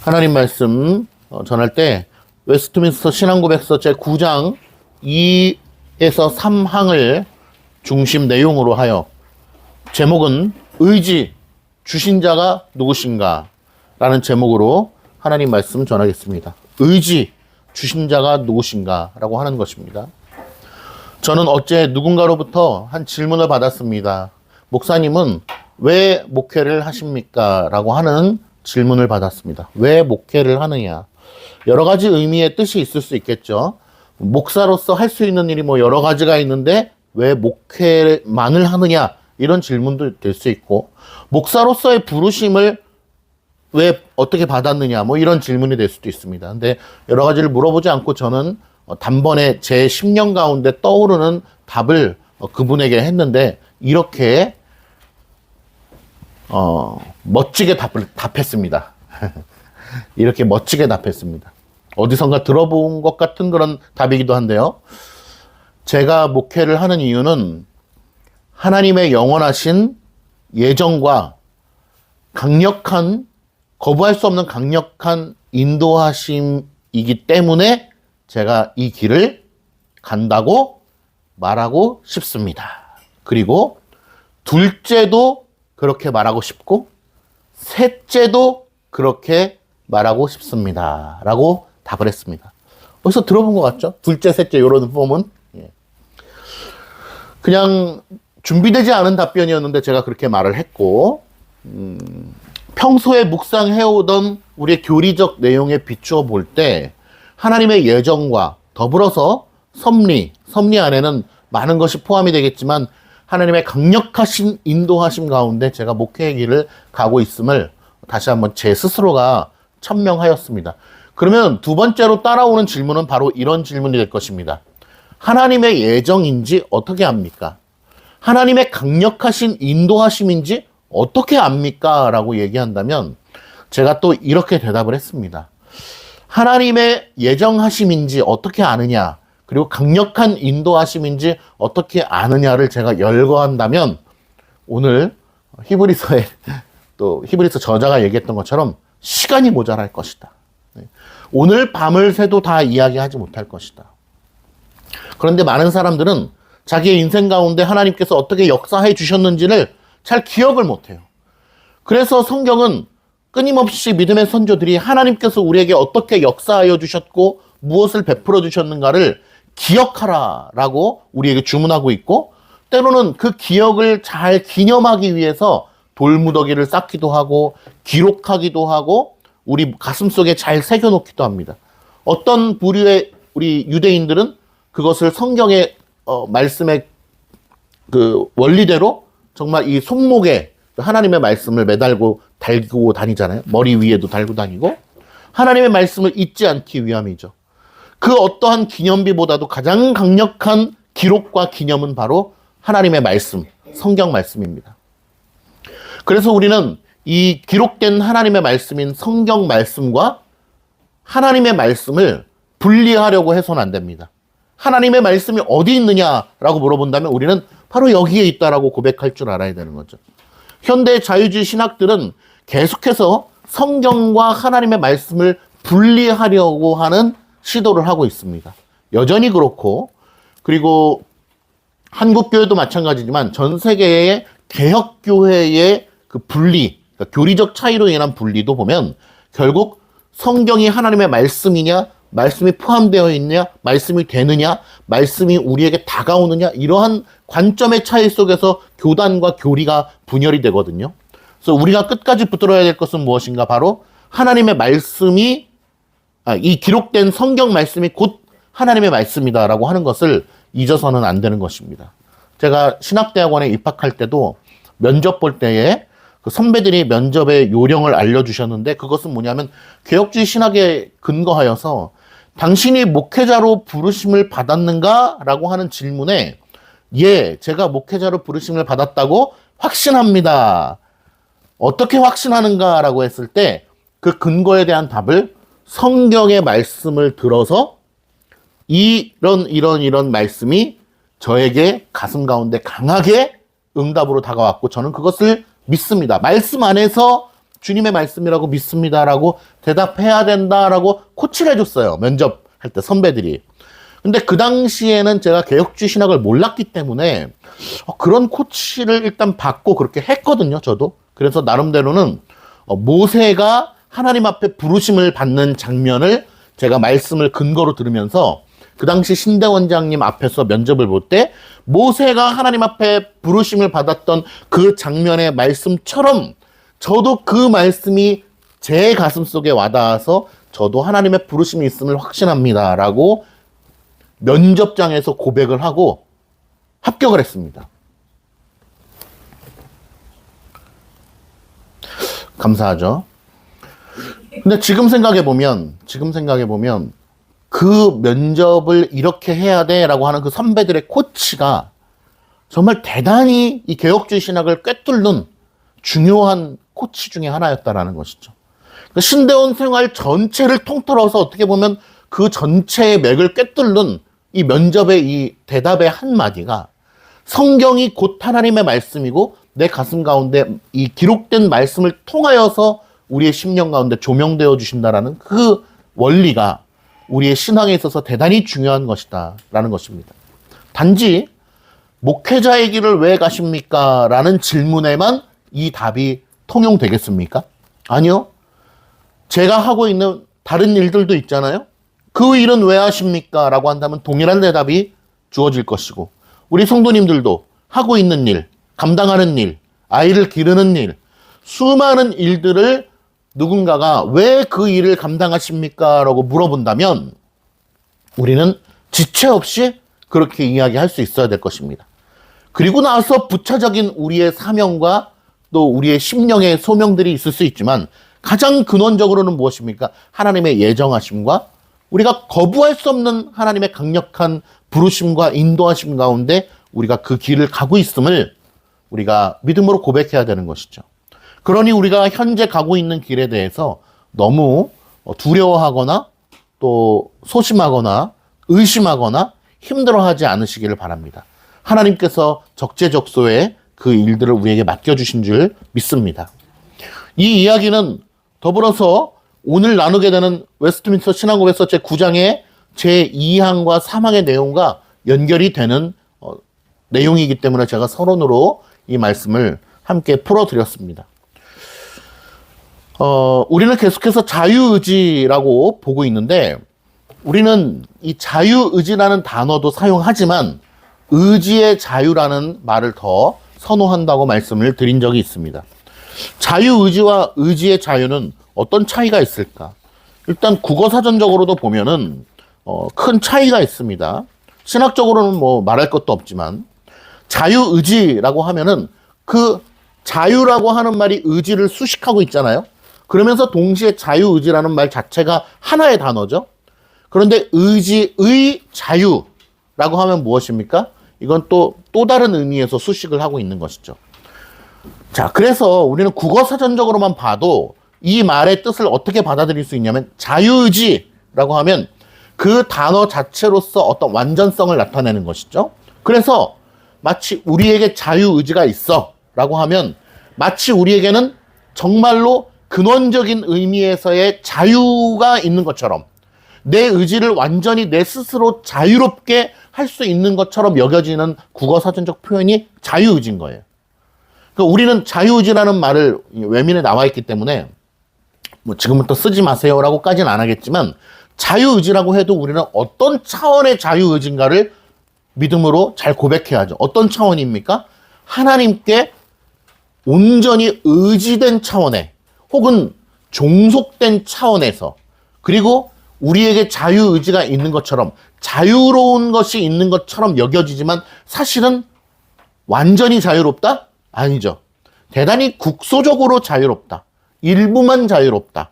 하나님 말씀 전할 때 웨스트민스터 신앙고백서 제9장 2에서 3항을 중심 내용으로 하여 제목은 의지 주신 자가 누구신가 라는 제목으로 하나님 말씀 전하겠습니다. 의지 주신 자가 누구신가 라고 하는 것입니다. 저는 어제 누군가로부터 한 질문을 받았습니다. 목사님은 왜 목회를 하십니까? 라고 하는 질문을 받았습니다. 왜 목회를 하느냐? 여러 가지 의미의 뜻이 있을 수 있겠죠. 목사로서 할 수 있는 일이 뭐 여러 가지가 있는데 왜 목회만을 하느냐? 이런 질문도 될 수 있고, 목사로서의 부르심을 왜 어떻게 받았느냐? 뭐 이런 질문이 될 수도 있습니다. 근데 여러 가지를 물어보지 않고 저는 단번에 제 10년 가운데 떠오르는 답을 그분에게 했는데, 이렇게 멋지게 답했습니다. 이렇게 멋지게 답했습니다. 어디선가 들어본 것 같은 그런 답이기도 한데요. 제가 목회를 하는 이유는 하나님의 영원하신 예정과 강력한, 거부할 수 없는 강력한 인도하심이기 때문에 제가 이 길을 간다고 말하고 싶습니다. 그리고 둘째도 그렇게 말하고 싶고 셋째도 그렇게 말하고 싶습니다. 라고 답을 했습니다. 어디서 들어본 것 같죠? 둘째, 셋째 이런 폼은. 그냥 준비되지 않은 답변이었는데 제가 그렇게 말을 했고, 평소에 묵상해오던 우리의 교리적 내용에 비추어 볼 때 하나님의 예정과 더불어서 섭리 안에는 많은 것이 포함이 되겠지만 하나님의 강력하신 인도하심 가운데 제가 목회의 길을 가고 있음을 다시 한번 제 스스로가 천명하였습니다. 그러면 두 번째로 따라오는 질문은 바로 이런 질문이 될 것입니다. 하나님의 예정인지 어떻게 압니까? 하나님의 강력하신 인도하심인지 어떻게 압니까? 라고 얘기한다면 제가 또 이렇게 대답을 했습니다. 하나님의 예정하심인지 어떻게 아느냐, 그리고 강력한 인도하심인지 어떻게 아느냐를 제가 열거한다면 오늘 히브리서 저자가 얘기했던 것처럼 시간이 모자랄 것이다. 오늘 밤을 새도 다 이야기하지 못할 것이다. 그런데 많은 사람들은 자기의 인생 가운데 하나님께서 어떻게 역사해 주셨는지를 잘 기억을 못해요. 그래서 성경은 끊임없이 믿음의 선조들이 하나님께서 우리에게 어떻게 역사하여 주셨고 무엇을 베풀어 주셨는가를 기억하라라고 우리에게 주문하고 있고, 때로는 그 기억을 잘 기념하기 위해서 돌무더기를 쌓기도 하고 기록하기도 하고 우리 가슴속에 잘 새겨놓기도 합니다. 어떤 부류의 우리 유대인들은 그것을 성경의 말씀의 그 원리대로 정말 이 손목에 하나님의 말씀을 매달고 달고 다니잖아요. 머리 위에도 달고 다니고, 하나님의 말씀을 잊지 않기 위함이죠. 그 어떠한 기념비보다도 가장 강력한 기록과 기념은 바로 하나님의 말씀, 성경 말씀입니다. 그래서 우리는 이 기록된 하나님의 말씀인 성경 말씀과 하나님의 말씀을 분리하려고 해서는 안 됩니다. 하나님의 말씀이 어디 있느냐라고 물어본다면 우리는 바로 여기에 있다라고 고백할 줄 알아야 되는 거죠. 현대 자유주의 신학들은 계속해서 성경과 하나님의 말씀을 분리하려고 하는 시도를 하고 있습니다. 여전히 그렇고, 그리고 한국교회도 마찬가지지만 전 세계의 개혁교회의 그 분리, 그러니까 교리적 차이로 인한 분리도 보면 결국 성경이 하나님의 말씀이냐, 말씀이 포함되어 있느냐, 말씀이 되느냐, 말씀이 우리에게 다가오느냐, 이러한 관점의 차이 속에서 교단과 교리가 분열이 되거든요. 그래서 우리가 끝까지 붙들어야 될 것은 무엇인가? 바로 하나님의 말씀이, 이 기록된 성경 말씀이 곧 하나님의 말씀이다라고 하는 것을 잊어서는 안 되는 것입니다. 제가 신학대학원에 입학할 때도 면접 볼 때에 그 선배들이 면접의 요령을 알려주셨는데, 그것은 뭐냐면 개혁주의 신학에 근거하여서 당신이 목회자로 부르심을 받았는가? 라고 하는 질문에 예, 제가 목회자로 부르심을 받았다고 확신합니다. 어떻게 확신하는가? 라고 했을 때 그 근거에 대한 답을 성경의 말씀을 들어서 이런 말씀이 저에게 가슴 가운데 강하게 응답으로 다가왔고 저는 그것을 믿습니다. 말씀 안에서 주님의 말씀이라고 믿습니다라고 대답해야 된다라고 코치를 해줬어요. 면접할 때 선배들이. 근데 그 당시에는 제가 개혁주의 신학을 몰랐기 때문에 그런 코치를 일단 받고 그렇게 했거든요. 저도. 그래서 나름대로는 모세가 하나님 앞에 부르심을 받는 장면을 제가 말씀을 근거로 들으면서 그 당시 신대 원장님 앞에서 면접을 볼 때 모세가 하나님 앞에 부르심을 받았던 그 장면의 말씀처럼 저도 그 말씀이 제 가슴 속에 와닿아서 저도 하나님의 부르심이 있음을 확신합니다라고 면접장에서 고백을 하고 합격을 했습니다. 감사하죠. 근데 지금 생각해 보면 그 면접을 이렇게 해야 돼라고 하는 그 선배들의 코치가 정말 대단히 이 개혁주의 신학을 꿰뚫는 중요한 코치 중에 하나였다라는 것이죠. 그러니까 신대원 생활 전체를 통틀어서 어떻게 보면 그 전체의 맥을 꿰뚫는 이 면접의 이 대답의 한마디가 성경이 곧 하나님의 말씀이고 내 가슴 가운데 이 기록된 말씀을 통하여서 우리의 심령 가운데 조명되어 주신다라는 그 원리가 우리의 신앙에 있어서 대단히 중요한 것이다 라는 것입니다. 단지 목회자의 길을 왜 가십니까? 라는 질문에만 이 답이 통용되겠습니까? 아니요. 제가 하고 있는 다른 일들도 있잖아요. 그 일은 왜 하십니까? 라고 한다면 동일한 대답이 주어질 것이고 우리 성도님들도 하고 있는 일, 감당하는 일, 아이를 기르는 일, 수많은 일들을 누군가가 왜 그 일을 감당하십니까? 라고 물어본다면 우리는 지체 없이 그렇게 이야기할 수 있어야 될 것입니다. 그리고 나서 부차적인 우리의 사명과 또 우리의 심령의 소명들이 있을 수 있지만 가장 근원적으로는 무엇입니까? 하나님의 예정하심과 우리가 거부할 수 없는 하나님의 강력한 부르심과 인도하심 가운데 우리가 그 길을 가고 있음을 우리가 믿음으로 고백해야 되는 것이죠. 그러니 우리가 현재 가고 있는 길에 대해서 너무 두려워하거나 또 소심하거나 의심하거나 힘들어하지 않으시기를 바랍니다. 하나님께서 적재적소에 그 일들을 우리에게 맡겨주신 줄 믿습니다. 이 이야기는 더불어서 오늘 나누게 되는 웨스트민스터 신앙고백서 제9장의 제2항과 3항의 내용과 연결이 되는 내용이기 때문에 제가 서론으로 이 말씀을 함께 풀어드렸습니다. 우리는 계속해서 자유의지라고 보고 있는데 우리는 이 자유의지라는 단어도 사용하지만 의지의 자유라는 말을 더 선호한다고 말씀을 드린 적이 있습니다. 자유의지와 의지의 자유는 어떤 차이가 있을까? 일단 국어사전적으로도 보면은 큰 차이가 있습니다. 신학적으로는 뭐 말할 것도 없지만 자유의지라고 하면은 그 자유라고 하는 말이 의지를 수식하고 있잖아요. 그러면서 동시에 자유의지라는 말 자체가 하나의 단어죠. 그런데 의지의 자유라고 하면 무엇입니까? 이건 또 다른 의미에서 수식을 하고 있는 것이죠. 자, 그래서 우리는 국어사전적으로만 봐도 이 말의 뜻을 어떻게 받아들일 수 있냐면 자유의지라고 하면 그 단어 자체로서 어떤 완전성을 나타내는 것이죠. 그래서 마치 우리에게 자유의지가 있어 라고 하면 마치 우리에게는 정말로 근원적인 의미에서의 자유가 있는 것처럼 내 의지를 완전히 내 스스로 자유롭게 할 수 있는 것처럼 여겨지는 국어사전적 표현이 자유의지인 거예요. 그러니까 우리는 자유의지라는 말을 외면에 나와 있기 때문에 뭐 지금부터 쓰지 마세요라고까지는 안 하겠지만 자유의지라고 해도 우리는 어떤 차원의 자유의지인가를 믿음으로 잘 고백해야죠. 어떤 차원입니까? 하나님께 온전히 의지된 차원에 혹은 종속된 차원에서 그리고 우리에게 자유의지가 있는 것처럼 자유로운 것이 있는 것처럼 여겨지지만 사실은 완전히 자유롭다? 아니죠. 대단히 국소적으로 자유롭다. 일부만 자유롭다.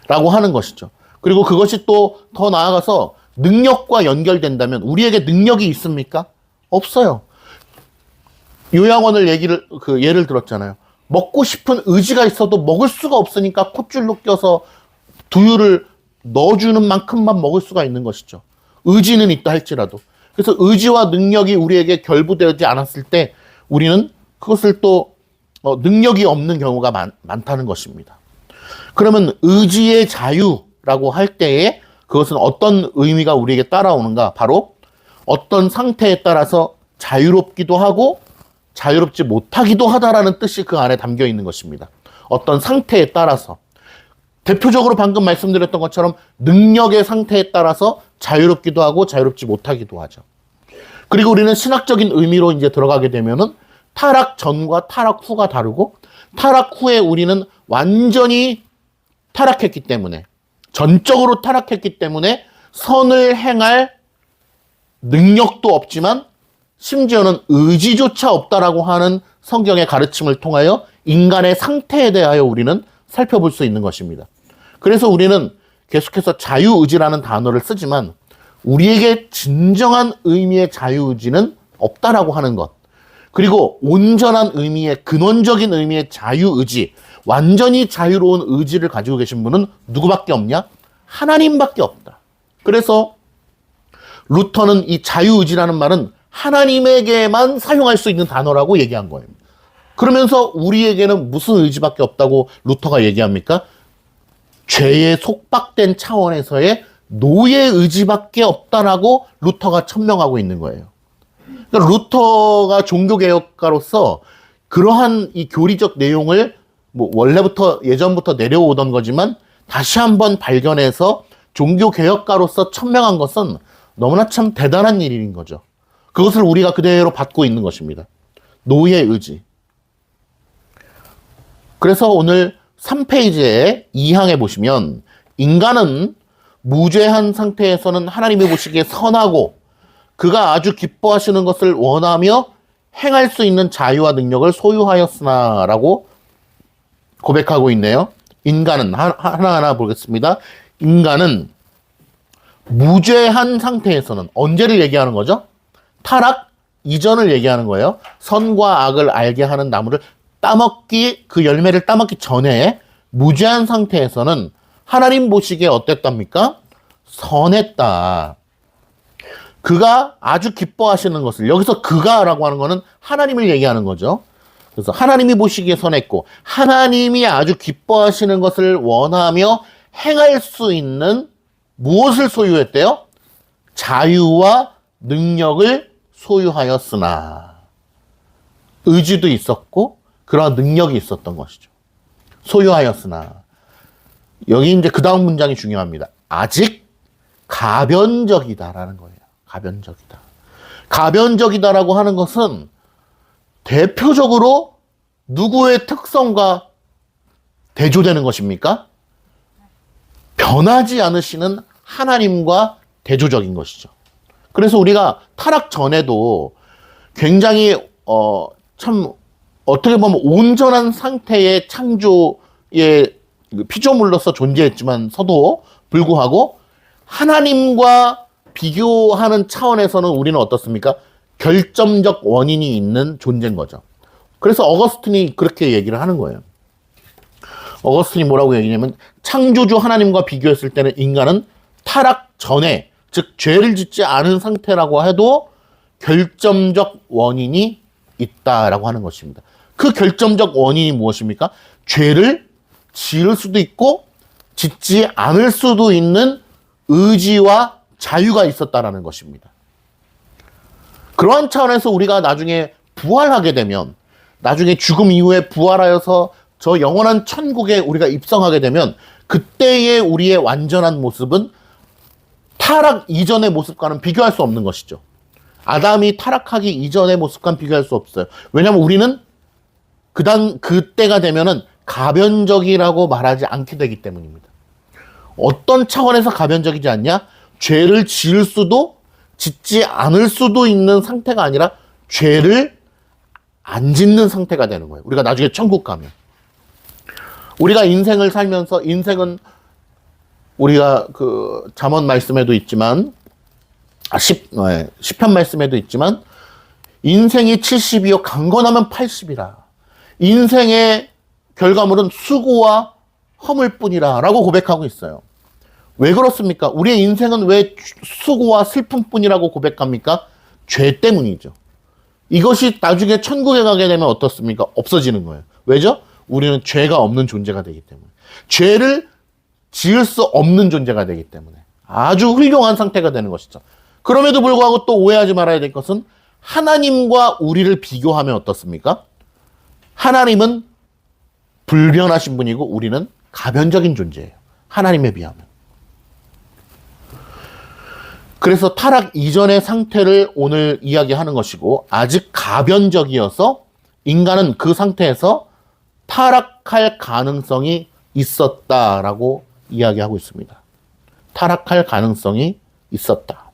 라고 하는 것이죠. 그리고 그것이 또 더 나아가서 능력과 연결된다면 우리에게 능력이 있습니까? 없어요. 요양원을 예를 들었잖아요. 먹고 싶은 의지가 있어도 먹을 수가 없으니까 콧줄로 껴서 두유를 넣어주는 만큼만 먹을 수가 있는 것이죠. 의지는 있다 할지라도. 그래서 의지와 능력이 우리에게 결부되지 않았을 때 우리는 그것을 또 능력이 없는 경우가 많다는 것입니다. 그러면 의지의 자유라고 할 때에 그것은 어떤 의미가 우리에게 따라오는가? 바로 어떤 상태에 따라서 자유롭기도 하고 자유롭지 못하기도 하다라는 뜻이 그 안에 담겨 있는 것입니다. 어떤 상태에 따라서. 대표적으로 방금 말씀드렸던 것처럼 능력의 상태에 따라서 자유롭기도 하고 자유롭지 못하기도 하죠. 그리고 우리는 신학적인 의미로 이제 들어가게 되면은 타락 전과 타락 후가 다르고 타락 후에 우리는 완전히 타락했기 때문에 전적으로 타락했기 때문에 선을 행할 능력도 없지만 심지어는 의지조차 없다라고 하는 성경의 가르침을 통하여 인간의 상태에 대하여 우리는 살펴볼 수 있는 것입니다. 그래서 우리는 계속해서 자유의지라는 단어를 쓰지만 우리에게 진정한 의미의 자유의지는 없다라고 하는 것. 그리고 온전한 의미의 근원적인 의미의 자유의지, 완전히 자유로운 의지를 가지고 계신 분은 누구밖에 없냐? 하나님밖에 없다. 그래서 루터는 이 자유의지라는 말은 하나님에게만 사용할 수 있는 단어라고 얘기한 거예요. 그러면서 우리에게는 무슨 의지밖에 없다고 루터가 얘기합니까? 죄에 속박된 차원에서의 노예 의지밖에 없다라고 루터가 천명하고 있는 거예요. 그러니까 루터가 종교개혁가로서 그러한 이 교리적 내용을 원래부터 예전부터 내려오던 거지만 다시 한번 발견해서 종교개혁가로서 천명한 것은 너무나 참 대단한 일인 거죠. 그것을 우리가 그대로 받고 있는 것입니다. 노예 의지. 그래서 오늘 3페이지에 2항에 보시면 인간은 무죄한 상태에서는 하나님이 보시기에 선하고 그가 아주 기뻐하시는 것을 원하며 행할 수 있는 자유와 능력을 소유하였으나 라고 고백하고 있네요. 인간은 하나하나 보겠습니다. 인간은 무죄한 상태에서는 언제를 얘기하는 거죠? 타락 이전을 얘기하는 거예요. 선과 악을 알게 하는 나무를 그 열매를 따먹기 전에 무죄한 상태에서는 하나님 보시기에 어땠답니까? 선했다. 그가 아주 기뻐하시는 것을, 여기서 그가라고 하는 거는 하나님을 얘기하는 거죠. 그래서 하나님이 보시기에 선했고 하나님이 아주 기뻐하시는 것을 원하며 행할 수 있는 무엇을 소유했대요? 자유와 능력을 소유하였으나. 의지도 있었고 그러한 능력이 있었던 것이죠. 소유하였으나. 여기 이제 그 다음 문장이 중요합니다. 아직 가변적이다라는 거예요. 가변적이다. 가변적이다라고 하는 것은 대표적으로 누구의 특성과 대조되는 것입니까? 변하지 않으시는 하나님과 대조적인 것이죠. 그래서 우리가 타락 전에도 굉장히 참 어떻게 보면 온전한 상태의 창조의 피조물로서 존재했지만서도 불구하고 하나님과 비교하는 차원에서는 우리는 어떻습니까? 결점적 원인이 있는 존재인 거죠. 그래서 어거스틴이 그렇게 얘기를 하는 거예요. 어거스틴이 뭐라고 얘기냐면 창조주 하나님과 비교했을 때는 인간은 타락 전에, 즉 죄를 짓지 않은 상태라고 해도 결점적 원인이 있다라고 하는 것입니다. 그 결점적 원인이 무엇입니까? 죄를 지을 수도 있고 짓지 않을 수도 있는 의지와 자유가 있었다라는 것입니다. 그러한 차원에서 우리가 나중에 부활하게 되면, 나중에 죽음 이후에 부활하여서 저 영원한 천국에 우리가 입성하게 되면 그때의 우리의 완전한 모습은 타락 이전의 모습과는 비교할 수 없는 것이죠. 아담이 타락하기 이전의 모습과는 비교할 수 없어요. 왜냐하면 우리는 그때가 되면은 가변적이라고 말하지 않게 되기 때문입니다. 어떤 차원에서 가변적이지 않냐? 죄를 지을 수도 짓지 않을 수도 있는 상태가 아니라 죄를 안 짓는 상태가 되는 거예요. 우리가 나중에 천국 가면. 우리가 인생을 살면서, 인생은 우리가 그 잠언 말씀에도 있지만, 시편 말씀에도 있지만, 인생이 70이요 강건하면 80이라. 인생의 결과물은 수고와 허물뿐이라 라고 고백하고 있어요. 왜 그렇습니까? 우리의 인생은 왜 수고와 슬픔뿐이라고 고백합니까? 죄 때문이죠. 이것이 나중에 천국에 가게 되면 어떻습니까? 없어지는 거예요. 왜죠? 우리는 죄가 없는 존재가 되기 때문에. 죄를 지을 수 없는 존재가 되기 때문에. 아주 훌륭한 상태가 되는 것이죠. 그럼에도 불구하고 또 오해하지 말아야 될 것은 하나님과 우리를 비교하면 어떻습니까? 하나님은 불변하신 분이고 우리는 가변적인 존재예요. 하나님에 비하면. 그래서 타락 이전의 상태를 오늘 이야기하는 것이고 아직 가변적이어서 인간은 그 상태에서 타락할 가능성이 있었다라고 이야기하고 있습니다. 타락할 가능성이 있었다.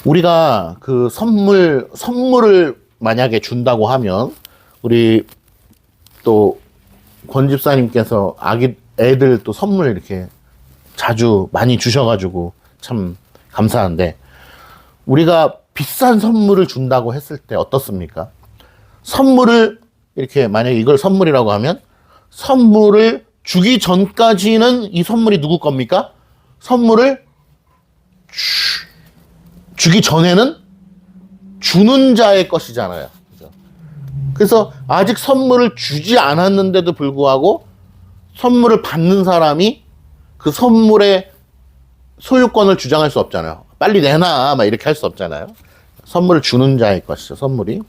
우리가 그 선물을 만약에 준다고 하면 우리 또 권 집사님께서 애들 또 선물 이렇게 자주 많이 주셔가지고 참 감사한데 우리가 비싼 선물을 준다고 했을 때 어떻습니까? 선물을 이렇게 만약에 이걸 선물이라고 하면 선물을 주기 전까지는 이 선물이 누구 겁니까? 선물을 주기 전에는 주는 자의 것이잖아요. 그죠? 그래서 아직 선물을 주지 않았는데도 불구하고 선물을 받는 사람이 그 선물의 소유권을 주장할 수 없잖아요. 빨리 내놔 막 이렇게 할 수 없잖아요. 선물을 주는 자의 것이죠. 선물이.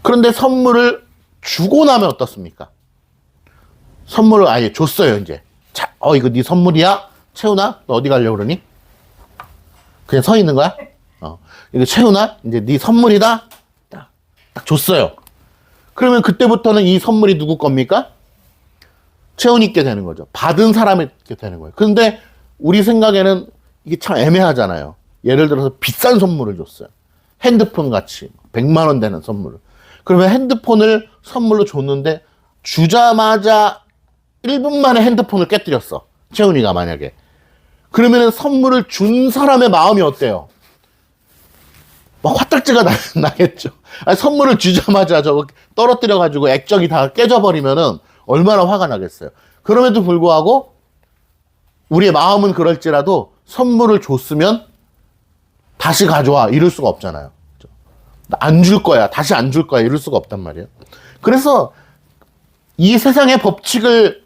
그런데 선물을 주고 나면 어떻습니까? 선물을 아예 줬어요. 이제 자, 이거 네 선물이야? 채훈아 너 어디 가려고 그러니? 그냥 서 있는 거야? 이거 채훈아 이제 네 선물이다. 딱 줬어요. 그러면 그때부터는 이 선물이 누구 겁니까? 채훈이께 되는 거죠. 받은 사람에게 되는 거예요. 그런데 우리 생각에는 이게 참 애매하잖아요. 예를 들어서 비싼 선물을 줬어요. 핸드폰 같이 100만 원 되는 선물을. 그러면 핸드폰을 선물로 줬는데 주자마자 1분 만에 핸드폰을 깨뜨렸어. 채훈이가 만약에. 그러면 선물을 준 사람의 마음이 어때요? 막 화딱지가 나겠죠. 아니, 선물을 주자마자 저거 떨어뜨려가지고 액정이 다 깨져버리면은 얼마나 화가 나겠어요. 그럼에도 불구하고 우리의 마음은 그럴지라도 선물을 줬으면 다시 가져와 이럴 수가 없잖아요. 안 줄 거야. 다시 안 줄 거야. 이럴 수가 없단 말이에요. 그래서 이 세상의 법칙을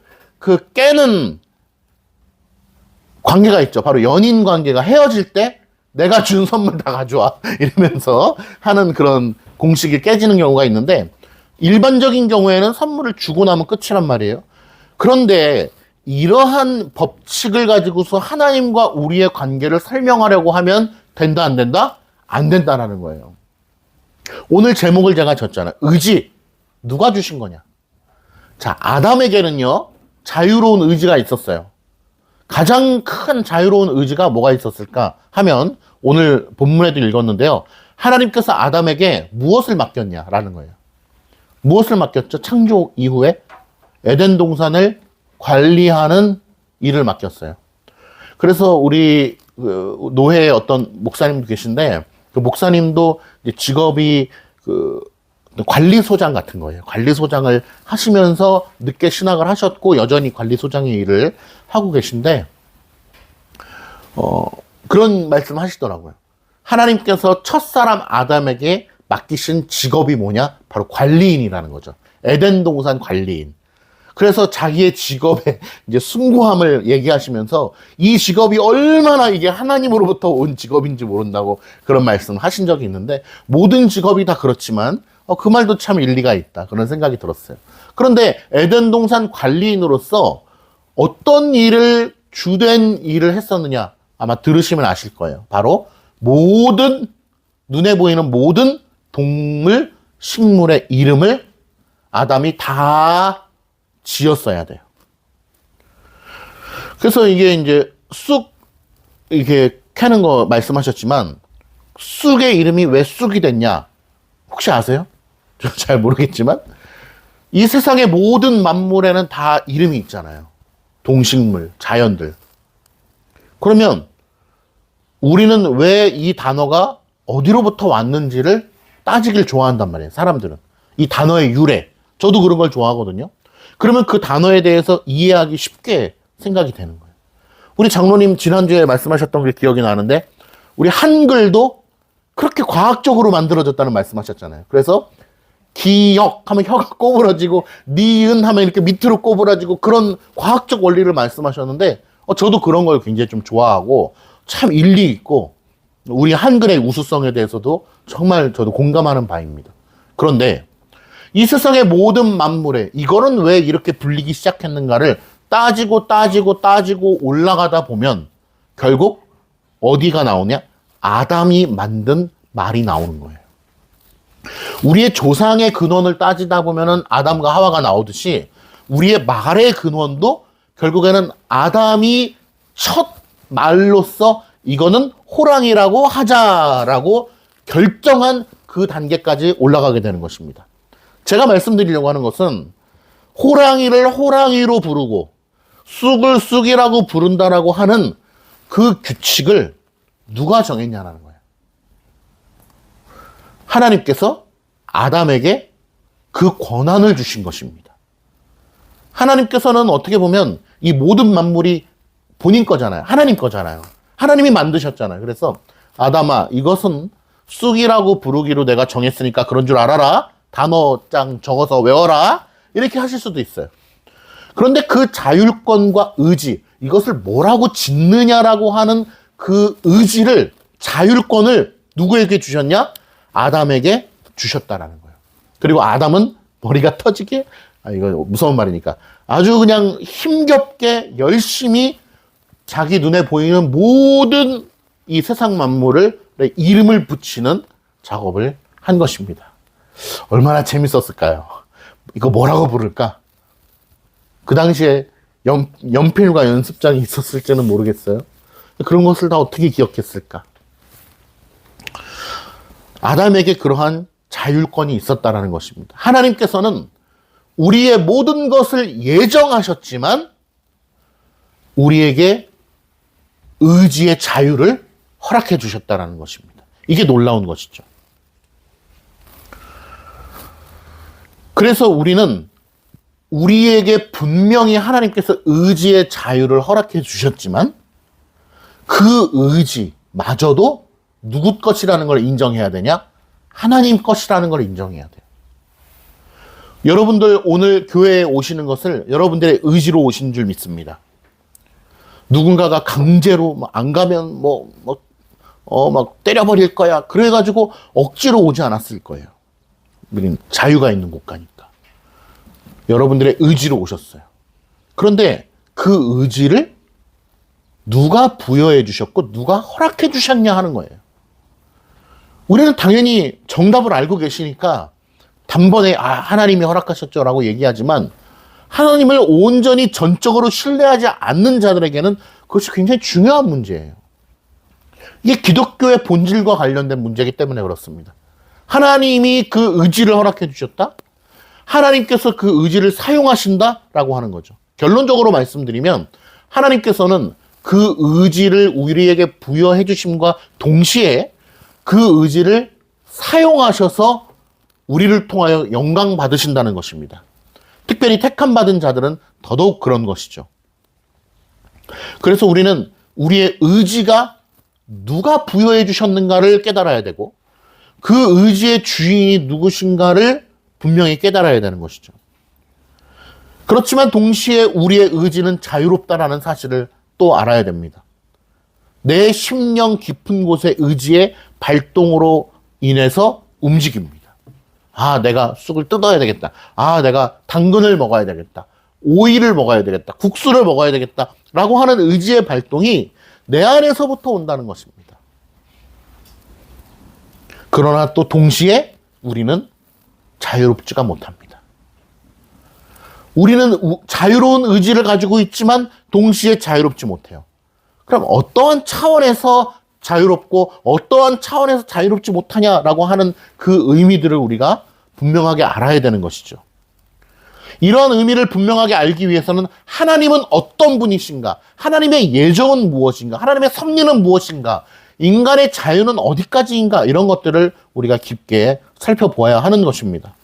깨는 관계가 있죠. 바로 연인 관계가 헤어질 때 내가 준 선물 다 가져와 이러면서 하는 그런 공식이 깨지는 경우가 있는데 일반적인 경우에는 선물을 주고 나면 끝이란 말이에요. 그런데 이러한 법칙을 가지고서 하나님과 우리의 관계를 설명하려고 하면 된다 안 된다? 안 된다라는 거예요. 오늘 제목을 제가 줬잖아요. 의지. 누가 주신 거냐? 자, 아담에게는요. 자유로운 의지가 있었어요. 가장 큰 자유로운 의지가 뭐가 있었을까 하면 오늘 본문에도 읽었는데요. 하나님께서 아담에게 무엇을 맡겼냐라는 거예요. 무엇을 맡겼죠? 창조 이후에 에덴 동산을 관리하는 일을 맡겼어요. 그래서 우리 노회에 어떤 목사님도 계신데 그 목사님도 이제 직업이 관리소장 같은 거예요. 관리소장을 하시면서 늦게 신학을 하셨고 여전히 관리소장의 일을 하고 계신데 그런 말씀 하시더라고요. 하나님께서 첫사람 아담에게 맡기신 직업이 뭐냐? 바로 관리인이라는 거죠. 에덴 동산 관리인. 그래서 자기의 직업에 이제 숭고함을 얘기하시면서 이 직업이 얼마나 이게 하나님으로부터 온 직업인지 모른다고 그런 말씀 하신 적이 있는데 모든 직업이 다 그렇지만 그 말도 참 일리가 있다. 그런 생각이 들었어요. 그런데 에덴 동산 관리인으로서 어떤 일을 주된 일을 했었느냐 아마 들으시면 아실 거예요. 바로 모든 눈에 보이는 모든 동물, 식물의 이름을 아담이 다 지었어야 돼요. 그래서 이게 이제 쑥 이렇게 캐는 거 말씀하셨지만 쑥의 이름이 왜 쑥이 됐냐? 혹시 아세요? 저 잘 모르겠지만 이 세상의 모든 만물에는 다 이름이 있잖아요. 동식물, 자연들. 그러면 우리는 왜 이 단어가 어디로부터 왔는지를 따지길 좋아한단 말이에요. 사람들은. 이 단어의 유래. 저도 그런 걸 좋아하거든요. 그러면 그 단어에 대해서 이해하기 쉽게 생각이 되는 거예요. 우리 장로님 지난주에 말씀하셨던 게 기억이 나는데 우리 한글도 그렇게 과학적으로 만들어졌다는 말씀하셨잖아요. 그래서 기역 하면 혀가 꼬부러지고 니은 하면 이렇게 밑으로 꼬부러지고 그런 과학적 원리를 말씀하셨는데 저도 그런 걸 굉장히 좀 좋아하고 참 일리 있고 우리 한글의 우수성에 대해서도 정말 저도 공감하는 바입니다. 그런데 이 세상의 모든 만물에 이거는 왜 이렇게 불리기 시작했는가를 따지고 올라가다 보면 결국 어디가 나오냐? 아담이 만든 말이 나오는 거예요. 우리의 조상의 근원을 따지다 보면은 아담과 하와가 나오듯이 우리의 말의 근원도 결국에는 아담이 첫 말로서 이거는 호랑이라고 하자라고 결정한 그 단계까지 올라가게 되는 것입니다. 제가 말씀드리려고 하는 것은 호랑이를 호랑이로 부르고 쑥을 쑥이라고 부른다라고 하는 그 규칙을 누가 정했냐는 거예요. 하나님께서 아담에게 그 권한을 주신 것입니다. 하나님께서는 어떻게 보면 이 모든 만물이 본인 거잖아요. 하나님 거잖아요. 하나님이 만드셨잖아요. 그래서 아담아, 이것은 쑥이라고 부르기로 내가 정했으니까 그런 줄 알아라. 단어장 적어서 외워라. 이렇게 하실 수도 있어요. 그런데 그 자율권과 의지, 이것을 뭐라고 짓느냐라고 하는 그 의지를, 자율권을 누구에게 주셨냐? 아담에게 주셨다라는 거예요. 그리고 아담은 머리가 터지게, 이거 무서운 말이니까, 아주 그냥 힘겹게 열심히 자기 눈에 보이는 모든 이 세상 만물을 이름을 붙이는 작업을 한 것입니다. 얼마나 재밌었을까요? 이거 뭐라고 부를까? 그 당시에 연필과 연습장이 있었을지는 모르겠어요. 그런 것을 다 어떻게 기억했을까? 아담에게 그러한 자율권이 있었다라는 것입니다. 하나님께서는 우리의 모든 것을 예정하셨지만 우리에게 의지의 자유를 허락해 주셨다라는 것입니다. 이게 놀라운 것이죠. 그래서 우리는 우리에게 분명히 하나님께서 의지의 자유를 허락해 주셨지만 그 의지마저도 누구 것이라는 걸 인정해야 되냐? 하나님 것이라는 걸 인정해야 돼요. 여러분들 오늘 교회에 오시는 것을 여러분들의 의지로 오신 줄 믿습니다. 누군가가 강제로 안 가면 막 때려버릴 거야. 그래가지고 억지로 오지 않았을 거예요. 우리는 자유가 있는 곳 가니까. 여러분들의 의지로 오셨어요. 그런데 그 의지를 누가 부여해 주셨고 누가 허락해 주셨냐 하는 거예요. 우리는 당연히 정답을 알고 계시니까 단번에 하나님이 허락하셨죠 라고 얘기하지만 하나님을 온전히 전적으로 신뢰하지 않는 자들에게는 그것이 굉장히 중요한 문제예요. 이게 기독교의 본질과 관련된 문제이기 때문에 그렇습니다. 하나님이 그 의지를 허락해 주셨다? 하나님께서 그 의지를 사용하신다라고 하는 거죠. 결론적으로 말씀드리면 하나님께서는 그 의지를 우리에게 부여해 주심과 동시에 그 의지를 사용하셔서 우리를 통하여 영광 받으신다는 것입니다. 특별히 택함 받은 자들은 더더욱 그런 것이죠. 그래서 우리는 우리의 의지가 누가 부여해 주셨는가를 깨달아야 되고 그 의지의 주인이 누구신가를 분명히 깨달아야 되는 것이죠. 그렇지만 동시에 우리의 의지는 자유롭다라는 사실을 또 알아야 됩니다. 내 심령 깊은 곳의 의지의 발동으로 인해서 움직입니다. 내가 쑥을 뜯어야 되겠다. 내가 당근을 먹어야 되겠다. 오이를 먹어야 되겠다. 국수를 먹어야 되겠다. 라고 하는 의지의 발동이 내 안에서부터 온다는 것입니다. 그러나 또 동시에 우리는 자유롭지가 못합니다. 우리는 자유로운 의지를 가지고 있지만 동시에 자유롭지 못해요. 그럼 어떠한 차원에서 자유롭고 어떠한 차원에서 자유롭지 못하냐라고 하는 그 의미들을 우리가 분명하게 알아야 되는 것이죠. 이런 의미를 분명하게 알기 위해서는 하나님은 어떤 분이신가? 하나님의 예정은 무엇인가? 하나님의 섭리는 무엇인가? 인간의 자유는 어디까지인가? 이런 것들을 우리가 깊게 살펴보아야 하는 것입니다.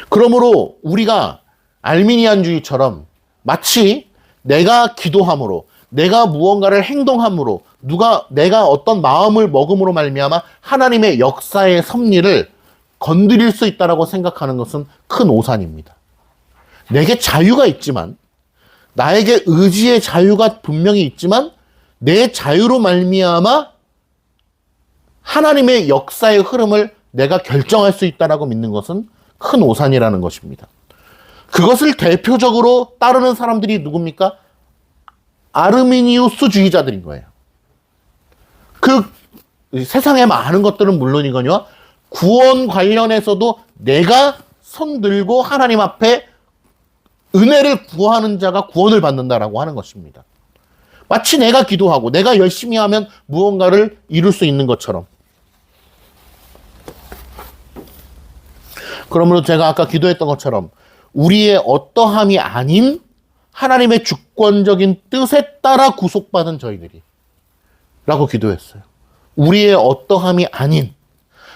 그러므로 우리가 알미니안주의처럼 마치 내가 기도함으로 내가 무언가를 행동함으로 내가 어떤 마음을 먹음으로 말미암아 하나님의 역사의 섭리를 건드릴 수 있다라고 생각하는 것은 큰 오산입니다. 내게 자유가 있지만, 나에게 의지의 자유가 분명히 있지만 내 자유로 말미암아 하나님의 역사의 흐름을 내가 결정할 수 있다라고 믿는 것은 큰 오산이라는 것입니다. 그것을 대표적으로 따르는 사람들이 누굽니까? 아르미니우스주의자들인 거예요. 그 세상의 많은 것들은 물론이거니와 구원 관련해서도 내가 손 들고 하나님 앞에 은혜를 구하는 자가 구원을 받는다라고 하는 것입니다. 마치 내가 기도하고 내가 열심히 하면 무언가를 이룰 수 있는 것처럼. 그러므로 제가 아까 기도했던 것처럼 우리의 어떠함이 아닌 하나님의 주권적인 뜻에 따라 구속받은 저희들이 라고 기도했어요. 우리의 어떠함이 아닌,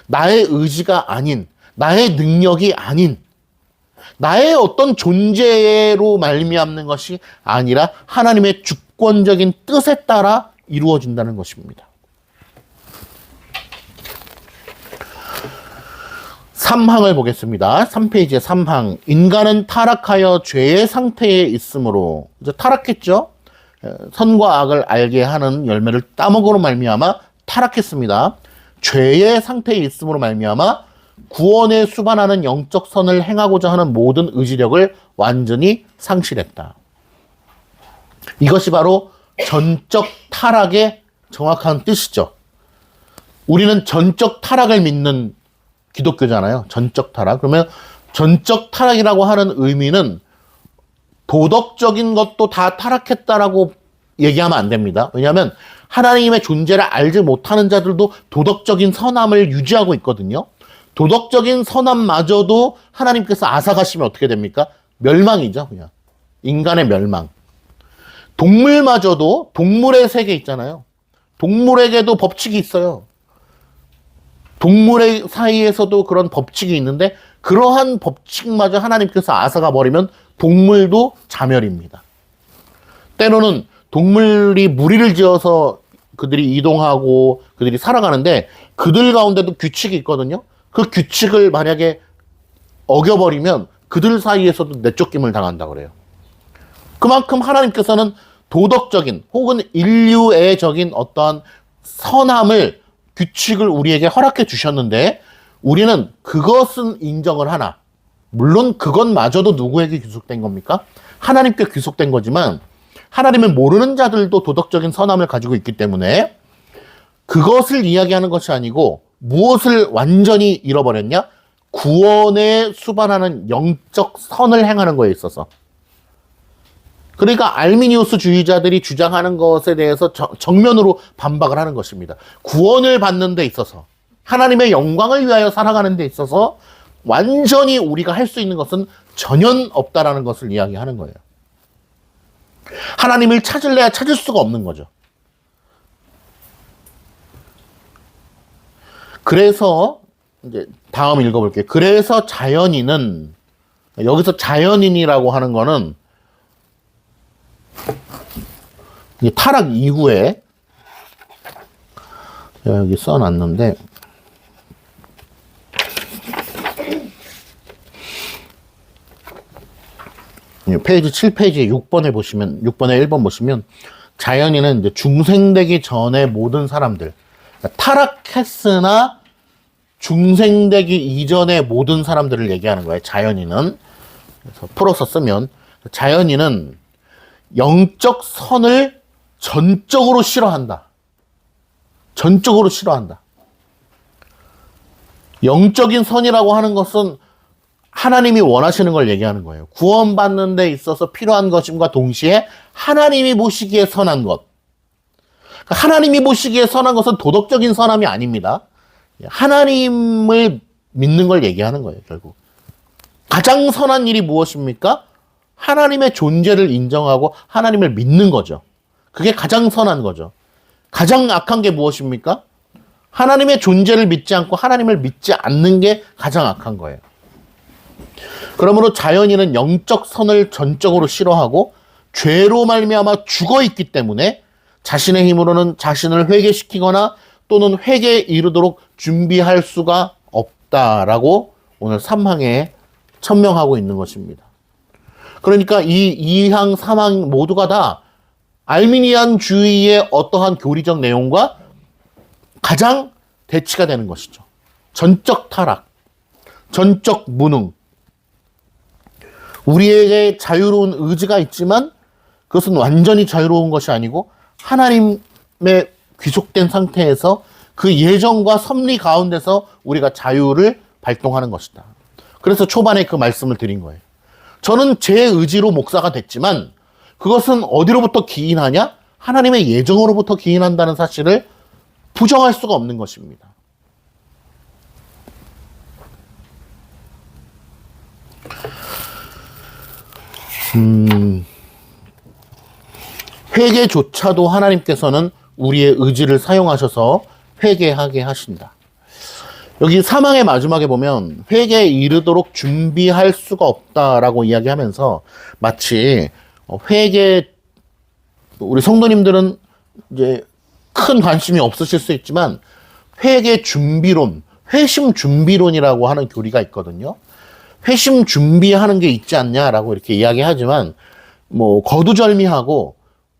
나의 의지가 아닌, 나의 능력이 아닌, 나의 어떤 존재로 말미암는 것이 아니라 하나님의 주권적인 뜻에 따라 이루어진다는 것입니다. 3항을 보겠습니다. 3페이지의 3항. 인간은 타락하여 죄의 상태에 있으므로, 이제 타락했죠? 선과 악을 알게 하는 열매를 따먹으로 말미암아 타락했습니다. 죄의 상태에 있으므로 말미암아 구원에 수반하는 영적 선을 행하고자 하는 모든 의지력을 완전히 상실했다. 이것이 바로 전적 타락의 정확한 뜻이죠. 우리는 전적 타락을 믿는 기독교잖아요. 전적 타락. 그러면 전적 타락이라고 하는 의미는 도덕적인 것도 다 타락했다라고 얘기하면 안 됩니다. 왜냐하면 하나님의 존재를 알지 못하는 자들도 도덕적인 선함을 유지하고 있거든요. 도덕적인 선함마저도 하나님께서 앗아가시면 어떻게 됩니까? 멸망이죠. 그냥 인간의 멸망. 동물마저도, 동물의 세계 있잖아요. 동물에게도 법칙이 있어요. 동물의 사이에서도 그런 법칙이 있는데 그러한 법칙마저 하나님께서 앗아가 버리면 동물도 자멸입니다. 때로는 동물이 무리를 지어서 그들이 이동하고 그들이 살아가는데 그들 가운데도 규칙이 있거든요. 그 규칙을 만약에 어겨버리면 그들 사이에서도 내쫓김을 당한다 그래요. 그만큼 하나님께서는 도덕적인 혹은 인류애적인 어떠한 선함을, 규칙을 우리에게 허락해 주셨는데 우리는 그것은 인정을 하나, 물론 그것마저도 누구에게 귀속된 겁니까? 하나님께 귀속된 거지만 하나님을 모르는 자들도 도덕적인 선함을 가지고 있기 때문에 그것을 이야기하는 것이 아니고 무엇을 완전히 잃어버렸냐? 구원에 수반하는 영적 선을 행하는 거에 있어서. 그러니까 알미니우스주의자들이 주장하는 것에 대해서 정면으로 반박을 하는 것입니다. 구원을 받는 데 있어서, 하나님의 영광을 위하여 살아가는 데 있어서 완전히 우리가 할 수 있는 것은 전혀 없다라는 것을 이야기하는 거예요. 하나님을 찾을래야 찾을 수가 없는 거죠. 그래서 이제 다음 읽어볼게요. 그래서 자연인은, 여기서 자연인이라고 하는 거는 타락 이후에 제가 여기 써놨는데 페이지 7페이지 6번에 보시면 6번에 1번 보시면 자연인은 이제 중생되기 전에 모든 사람들, 그러니까 타락했으나 중생되기 이전의 모든 사람들을 얘기하는 거예요. 자연인은. 그래서 풀어서 쓰면 자연인은 영적 선을 전적으로 싫어한다. 전적으로 싫어한다. 영적인 선이라고 하는 것은 하나님이 원하시는 걸 얘기하는 거예요. 구원받는 데 있어서 필요한 것임과 동시에 하나님이 보시기에 선한 것. 그러니까 하나님이 보시기에 선한 것은 도덕적인 선함이 아닙니다. 하나님을 믿는 걸 얘기하는 거예요, 결국. 가장 선한 일이 무엇입니까? 하나님의 존재를 인정하고 하나님을 믿는 거죠. 그게 가장 선한 거죠. 가장 악한 게 무엇입니까? 하나님의 존재를 믿지 않고 하나님을 믿지 않는 게 가장 악한 거예요. 그러므로 자연인은 영적 선을 전적으로 싫어하고 죄로 말미암아 죽어 있기 때문에 자신의 힘으로는 자신을 회개시키거나 또는 회개에 이르도록 준비할 수가 없다라고 오늘 3항에 천명하고 있는 것입니다. 그러니까 이 2항, 3항 모두가 다 알미니안주의의 어떠한 교리적 내용과 가장 대치가 되는 것이죠. 전적 타락, 전적 무능. 우리에게 자유로운 의지가 있지만 그것은 완전히 자유로운 것이 아니고 하나님의 귀속된 상태에서 그 예정과 섭리 가운데서 우리가 자유를 발동하는 것이다. 그래서 초반에 그 말씀을 드린 거예요. 저는 제 의지로 목사가 됐지만 그것은 어디로부터 기인하냐? 하나님의 예정으로부터 기인한다는 사실을 부정할 수가 없는 것입니다. 회개조차도 하나님께서는 우리의 의지를 사용하셔서 회개하게 하신다. 여기 사망의 마지막에 보면 회개에 이르도록 준비할 수가 없다라고 이야기하면서 마치 회개, 우리 성도님들은 이제 큰 관심이 없으실 수 있지만 회개 준비론, 회심 준비론이라고 하는 교리가 있거든요. 회심 준비하는 게 있지 않냐라고 이렇게 이야기하지만 뭐 거두절미하고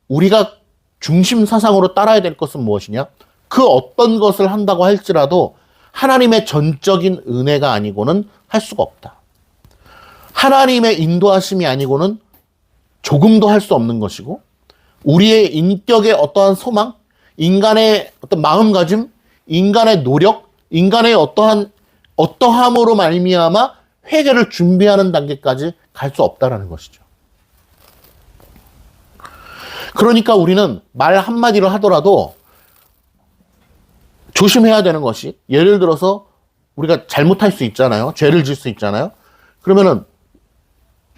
우리가 중심 사상으로 따라야 될 것은 무엇이냐? 그 어떤 것을 한다고 할지라도 하나님의 전적인 은혜가 아니고는 할 수가 없다. 하나님의 인도하심이 아니고는 조금도 할 수 없는 것이고 우리의 인격의 어떠한 소망, 인간의 어떤 마음가짐, 인간의 노력, 인간의 어떠함으로 말미암아 회개를 준비하는 단계까지 갈 수 없다라는 것이죠. 그러니까 우리는 말 한마디를 하더라도 조심해야 되는 것이, 예를 들어서 우리가 잘못할 수 있잖아요. 죄를 질 수 있잖아요. 그러면은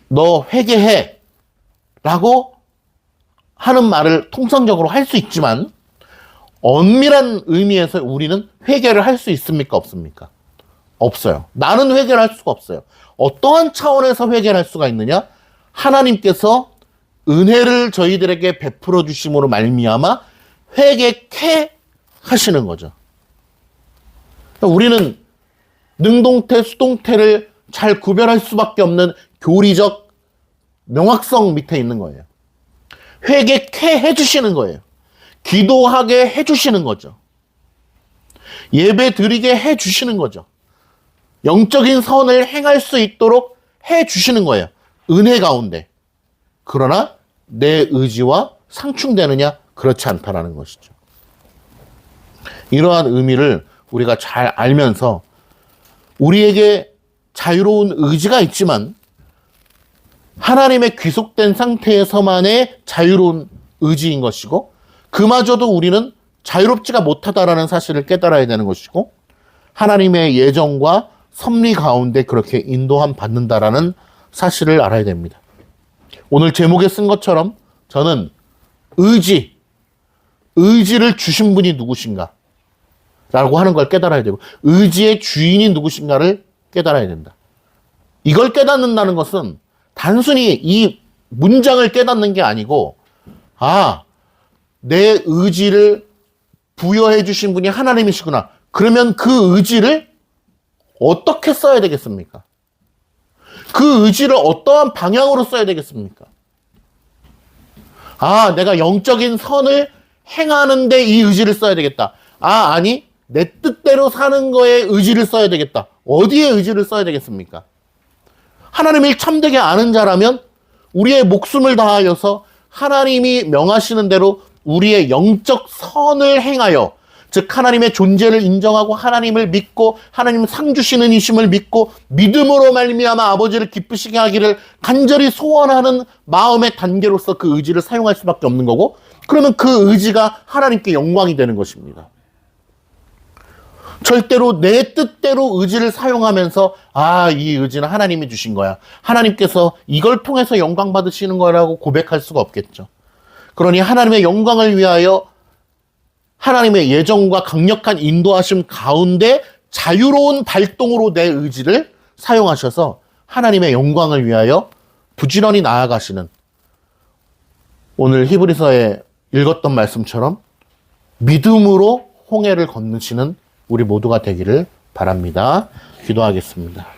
너 회개해 라고 하는 말을 통상적으로 할 수 있지만 엄밀한 의미에서 우리는 회개를 할 수 있습니까? 없습니까? 없어요. 나는 회개를 할 수가 없어요. 어떠한 차원에서 회개를 할 수가 있느냐? 하나님께서 은혜를 저희들에게 베풀어 주심으로 말미암아 회개케 하시는 거죠. 우리는 능동태, 수동태를 잘 구별할 수밖에 없는 교리적 명확성 밑에 있는 거예요. 회개케 해주시는 거예요. 기도하게 해주시는 거죠. 예배 드리게 해주시는 거죠. 영적인 선을 행할 수 있도록 해주시는 거예요. 은혜 가운데. 그러나 내 의지와 상충되느냐? 그렇지 않다라는 것이죠. 이러한 의미를 우리가 잘 알면서 우리에게 자유로운 의지가 있지만 하나님의 귀속된 상태에서만의 자유로운 의지인 것이고 그마저도 우리는 자유롭지가 못하다라는 사실을 깨달아야 되는 것이고 하나님의 예정과 섭리 가운데 그렇게 인도함 받는다라는 사실을 알아야 됩니다. 오늘 제목에 쓴 것처럼 저는 의지를 주신 분이 누구신가 라고 하는 걸 깨달아야 되고 의지의 주인이 누구신가를 깨달아야 된다. 이걸 깨닫는다는 것은 단순히 이 문장을 깨닫는 게 아니고 내 의지를 부여해 주신 분이 하나님이시구나. 그러면 그 의지를 어떻게 써야 되겠습니까? 그 의지를 어떠한 방향으로 써야 되겠습니까? 내가 영적인 선을 행하는데 이 의지를 써야 되겠다. 아니, 내 뜻대로 사는 거에 의지를 써야 되겠다. 어디에 의지를 써야 되겠습니까? 하나님을 참되게 아는 자라면 우리의 목숨을 다하여서 하나님이 명하시는 대로 우리의 영적 선을 행하여, 즉 하나님의 존재를 인정하고 하나님을 믿고 하나님 상 주시는 이심을 믿고 믿음으로 말미암아 아버지를 기쁘시게 하기를 간절히 소원하는 마음의 단계로서 그 의지를 사용할 수밖에 없는 거고, 그러면 그 의지가 하나님께 영광이 되는 것입니다. 절대로 내 뜻대로 의지를 사용하면서 이 의지는 하나님이 주신 거야, 하나님께서 이걸 통해서 영광 받으시는 거라고 고백할 수가 없겠죠. 그러니 하나님의 영광을 위하여 하나님의 예정과 강력한 인도하심 가운데 자유로운 발동으로 내 의지를 사용하셔서 하나님의 영광을 위하여 부지런히 나아가시는, 오늘 히브리서에 읽었던 말씀처럼 믿음으로 홍해를 건너시는 우리 모두가 되기를 바랍니다. 기도하겠습니다.